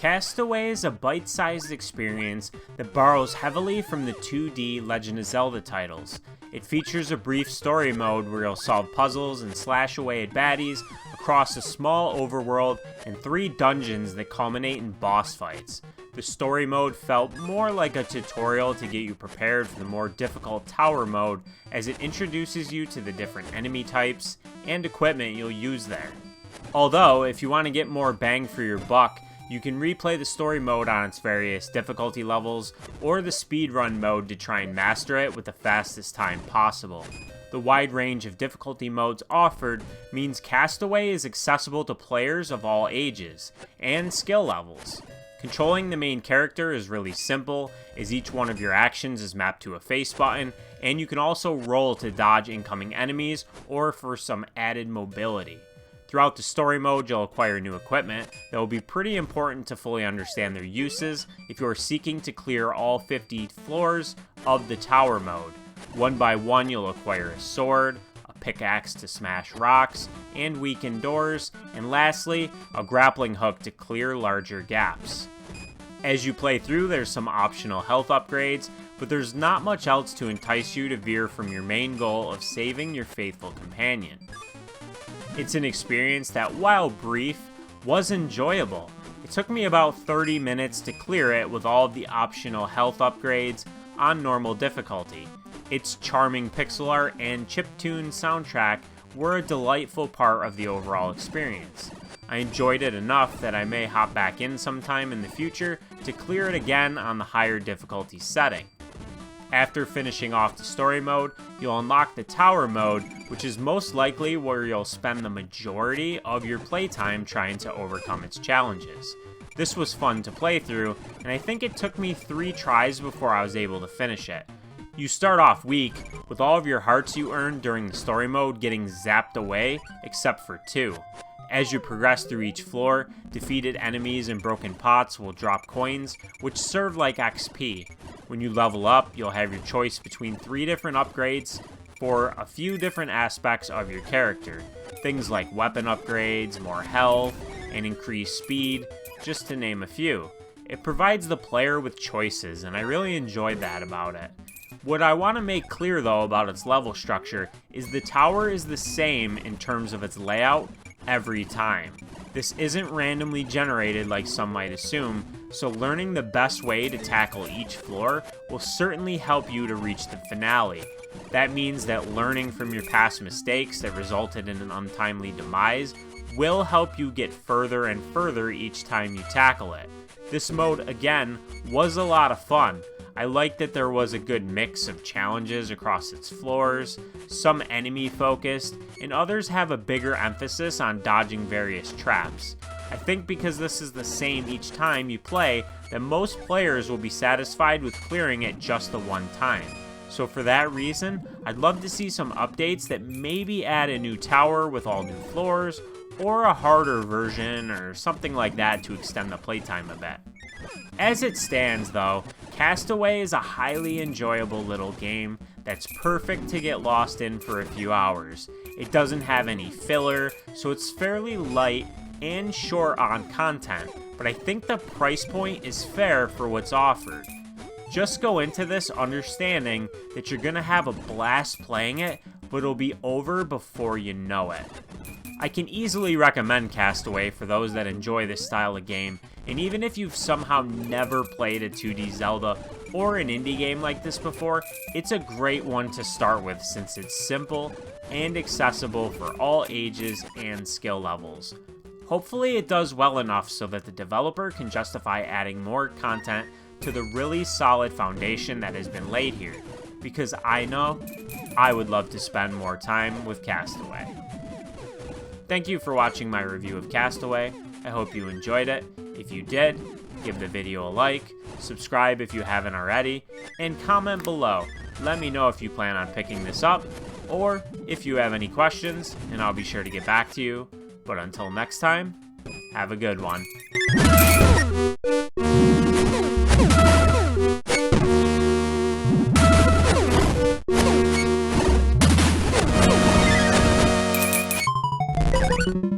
Castaway is a bite-sized experience that borrows heavily from the 2D Legend of Zelda titles. It features a brief story mode where you'll solve puzzles and slash away at baddies across a small overworld and 3 dungeons that culminate in boss fights. The story mode felt more like a tutorial to get you prepared for the more difficult tower mode, as it introduces you to the different enemy types and equipment you'll use there. Although, if you want to get more bang for your buck, you can replay the story mode on its various difficulty levels, or the speedrun mode to try and master it with the fastest time possible. The wide range of difficulty modes offered means Castaway is accessible to players of all ages and skill levels. Controlling the main character is really simple, as each one of your actions is mapped to a face button, and you can also roll to dodge incoming enemies or for some added mobility. Throughout the story mode, you'll acquire new equipment that will be pretty important to fully understand their uses if you are seeking to clear all 50 floors of the tower mode. One by one, you'll acquire a sword, a pickaxe to smash rocks and weaken doors, and lastly, a grappling hook to clear larger gaps. As you play through, there's some optional health upgrades, but there's not much else to entice you to veer from your main goal of saving your faithful companion. It's an experience that, while brief, was enjoyable. It took me about 30 minutes to clear it with all of the optional health upgrades on normal difficulty. Its charming pixel art and chiptune soundtrack were a delightful part of the overall experience. I enjoyed it enough that I may hop back in sometime in the future to clear it again on the higher difficulty setting. After finishing off the story mode, you'll unlock the tower mode, which is most likely where you'll spend the majority of your playtime trying to overcome its challenges. This was fun to play through, and I think it took me 3 tries before I was able to finish it. You start off weak, with all of your hearts you earned during the story mode getting zapped away, except for 2. As you progress through each floor, defeated enemies and broken pots will drop coins, which serve like XP. When you level up, you'll have your choice between 3 different upgrades for a few different aspects of your character. Things like weapon upgrades, more health, and increased speed, just to name a few. It provides the player with choices, and I really enjoyed that about it. What I want to make clear though about its level structure is the tower is the same in terms of its layout every time. This isn't randomly generated like some might assume, so learning the best way to tackle each floor will certainly help you to reach the finale. That means that learning from your past mistakes that resulted in an untimely demise will help you get further and further each time you tackle it. This mode, again, was a lot of fun. I like that there was a good mix of challenges across its floors, some enemy focused, and others have a bigger emphasis on dodging various traps. I think because this is the same each time you play, that most players will be satisfied with clearing it just the one time. So for that reason, I'd love to see some updates that maybe add a new tower with all new floors, or a harder version or something like that to extend the playtime a bit. As it stands though, Castaway is a highly enjoyable little game that's perfect to get lost in for a few hours. It doesn't have any filler, so it's fairly light and short on content, but I think the price point is fair for what's offered. Just go into this understanding that you're gonna have a blast playing it, but it'll be over before you know it. I can easily recommend Castaway for those that enjoy this style of game, and even if you've somehow never played a 2D Zelda or an indie game like this before, it's a great one to start with since it's simple and accessible for all ages and skill levels. Hopefully it does well enough so that the developer can justify adding more content to the really solid foundation that has been laid here, because I know I would love to spend more time with Castaway. Thank you for watching my review of Castaway. I hope you enjoyed it. If you did, give the video a like, subscribe if you haven't already, and comment below. Let me know if you plan on picking this up, or if you have any questions, and I'll be sure to get back to you. But until next time, have a good one. Thank you.